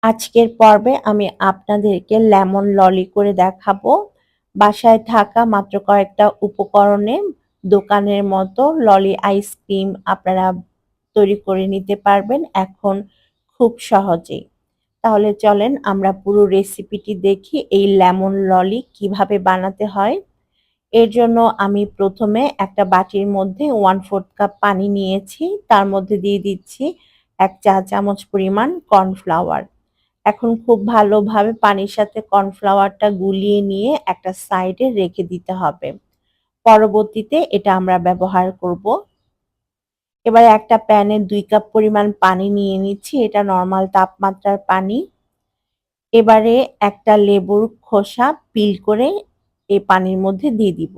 আজকের পর্বে আমি আপনাদেরকে লেমন ললি করে দেখাবো। বাসায় থাকা মাত্র কয়েকটা উপকরণে দোকানের মতো ললি আইসক্রিম আপনারা তৈরি করে নিতে পারবেন এখন খুব সহজেই। তাহলে চলেন আমরা পুরো রেসিপিটি দেখি এই লেমন ললি কিভাবে বানাতে হয়। এর জন্য আমি প্রথমে একটা বাটির মধ্যে 1/4 কাপ পানি নিয়েছি। তার মধ্যে দিয়ে দিচ্ছি ১ চা চামচ পরিমাণ কর্নফ্লাওয়ার। এখন খুব ভালোভাবে পানির সাথে কর্নফ্লাওয়ারটা গুলিয়ে নিয়ে একটা সাইডে রেখে দিতে হবে। পরবর্তীতে এটা আমরা ব্যবহার করব। এবারে একটা প্যানে ২ কাপ পরিমাণ পানি নিয়ে নিচ্ছি। এটা নরমাল তাপমাত্রার পানি। এবারে একটা লেবুর খোসা পিল করে এই পানির মধ্যে দিয়ে দিব।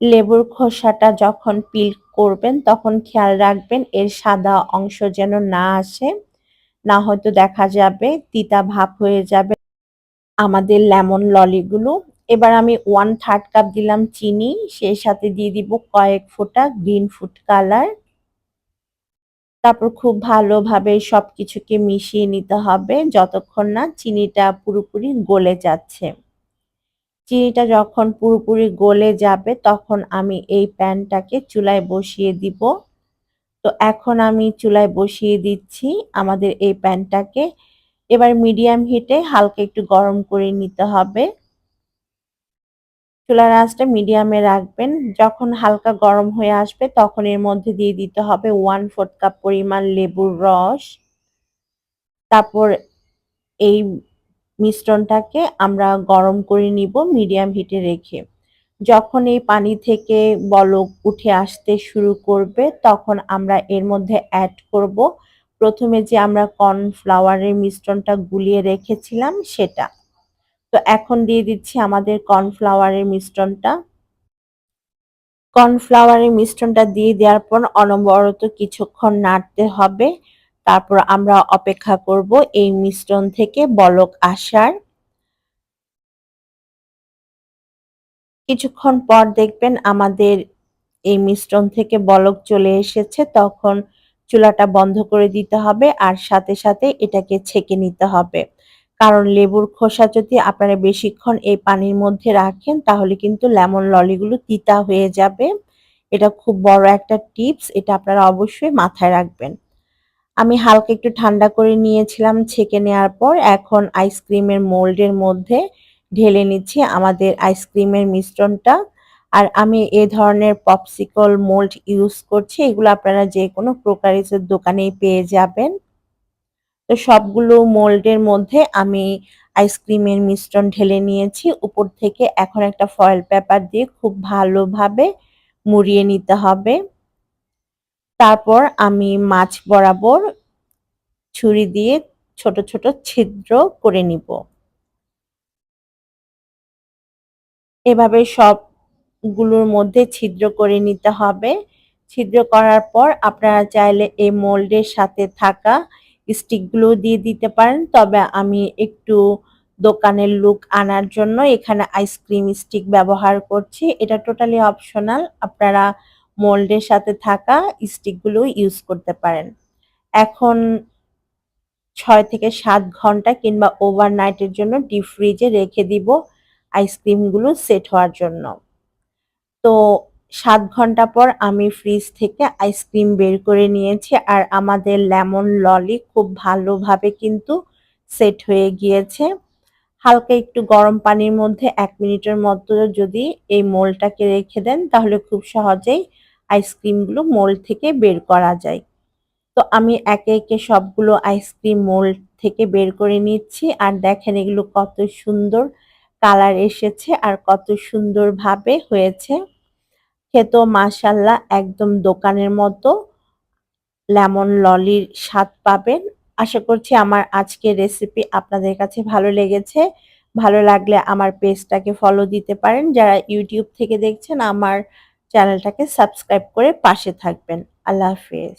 লেবুর খোসাটা যখন পিল করবেন তখন খেয়াল রাখবেন এর সাদা অংশ যেন না আসে। না হয়তো দেখা যাবে তিতা ভাব হয়ে যাবে আমাদের লেমন ললিগুলো। এবার আমি 1/3 কাপ দিলাম চিনি, সেই সাথে দিয়ে দিব কয়েক ফোঁটা গ্রিন ফুড কালার। তারপর খুব ভালোভাবে সবকিছুকে মিশিয়ে নিতে হবে যতক্ষণ না চিনিটা পুরোপুরি গলে যাচ্ছে। চিনিটা যখন পুরোপুরি গলে যাবে তখন আমি এই প্যানটাকে চুলায় বসিয়ে দিব। তো এখন আমি চুলায় বসিয়ে দিচ্ছি আমাদের এই প্যানটাকে। এবার মিডিয়াম হিটে হালকা একটু গরম করে নিতে হবে। চুলার আঁচটা মিডিয়ামে রাখবেন। যখন হালকা গরম হয়ে আসবে তখন এর মধ্যে দিয়ে দিতে হবে 1/4 কাপ পরিমাণ লেবুর রস। তারপর এই মিশ্রণটাকে আমরা গরম করে নিব মিডিয়াম হিটে রেখে। যখন এই পানি থেকে বলক উঠে আসতে শুরু করবে তখন আমরা এর মধ্যে অ্যাড করব প্রথমে যে আমরা কর্নফ্লাওয়ারের মিশ্রণটা গুলিয়ে রেখেছিলাম সেটা। তো এখন দিয়ে দিচ্ছি আমাদের কর্নফ্লাওয়ারের মিশ্রণটা। কর্নফ্লাওয়ারের মিশ্রণটা দিয়ে দেওয়ার পর অনবরত কিছুক্ষণ নাড়তে হবে। তারপর আমরা অপেক্ষা করব এই মিশ্রণ থেকে বলক আসার। কিছুক্ষণ পর দেখবেন আমাদের এই মিশ্রণ থেকে বলক চলে এসেছে তখন চুলাটা বন্ধ করে দিতে হবে আর সাথে সাথে এটাকে ছেঁকে নিতে হবে। কারণ লেবুর খোসা যদি আপনারা বেশিক্ষণ এই পানির মধ্যে রাখেন তাহলে কিন্তু লেমন ললিগুলো তিতা হয়ে যাবে। এটা খুব বড় একটা টিপস, এটা আপনারা অবশ্যই মাথায় রাখবেন। আমি হালকা একটু ঠান্ডা করে নিয়েছিলাম ছেঁকে নেওয়ার পর এখন আইসক্রিমের মোল্ডের মধ্যে ঢেলে নিচ্ছি আমাদের আইসক্রিমের মিশ্রণটা। আর আমি এ ধরনের পপসিকল মোল্ড ইউজ করছি, এগুলো আপনারা যে কোনো ক্রোকারিজের দোকানেই পেয়ে যাবেন। তো সবগুলো মোল্ডের মধ্যে আমি আইসক্রিমের মিশ্রণ ঢেলে নিয়েছি। উপর থেকে এখন একটা ফয়েল পেপার দিয়ে খুব ভালোভাবে মুড়িয়ে নিতে হবে। তারপর আমি মাঝ বরাবর ছুরি দিয়ে ছোট ছোট ছিদ্র করে নিব। এভাবে সবগুলোর মধ্যে ছিদ্র করে নিতে হবে। ছিদ্র করার পর আপনারা চাইলে এই মোল্ডের সাথে থাকা স্টিকগুলো দিয়ে দিতে পারেন। তবে আমি একটু দোকানের লুক আনার জন্য এখানে আইসক্রিম স্টিক ব্যবহার করছি। এটা টোটালি অপশনাল। আপনারা মোল্ডের সাথে থাকা স্টিকগুলো ইউজ করতে পারেন। এখন ৬ থেকে ৭ ঘন্টা কিংবা ওভারনাইটের জন্য ডিপ ফ্রিজে রেখে দিব আইসক্রিমগুলো সেট হওয়ার জন্য। তো ৭ ঘন্টা পর আমি ফ্রিজ থেকে আইসক্রিম বের করে নিয়েছি আর আমাদের লেমন ললি খুব ভালোভাবে কিন্তু সেট হয়ে গিয়েছে। হালকা একটু গরম পানির মধ্যে ১ মিনিটের মতো যদি এই মোল্ডটাকে রেখে দেন তাহলে খুব সহজেই আইসক্রিমগুলো মোল্ড থেকে বের করা যায়। তো আমি একে একে সবগুলো আইসক্রিম মোল্ড থেকে বের করে নিচ্ছি আর দেখেন এগুলো কত সুন্দর কালার এসেছে আর কত সুন্দরভাবে হয়েছে। খেতেও মাশাআল্লাহ একদম দোকানের মতো লেমন ললির স্বাদ পাবেন। আশা করছি আমার আজকের রেসিপি আপনাদের কাছে ভালো লেগেছে। ভালো লাগলে আমার পেজটাকে ফলো দিতে পারেন। যারা ইউটিউব থেকে দেখছেন আমার চ্যানেলটাকে সাবস্ক্রাইব করে পাশে থাকবেন। আল্লাহ হাফেজ।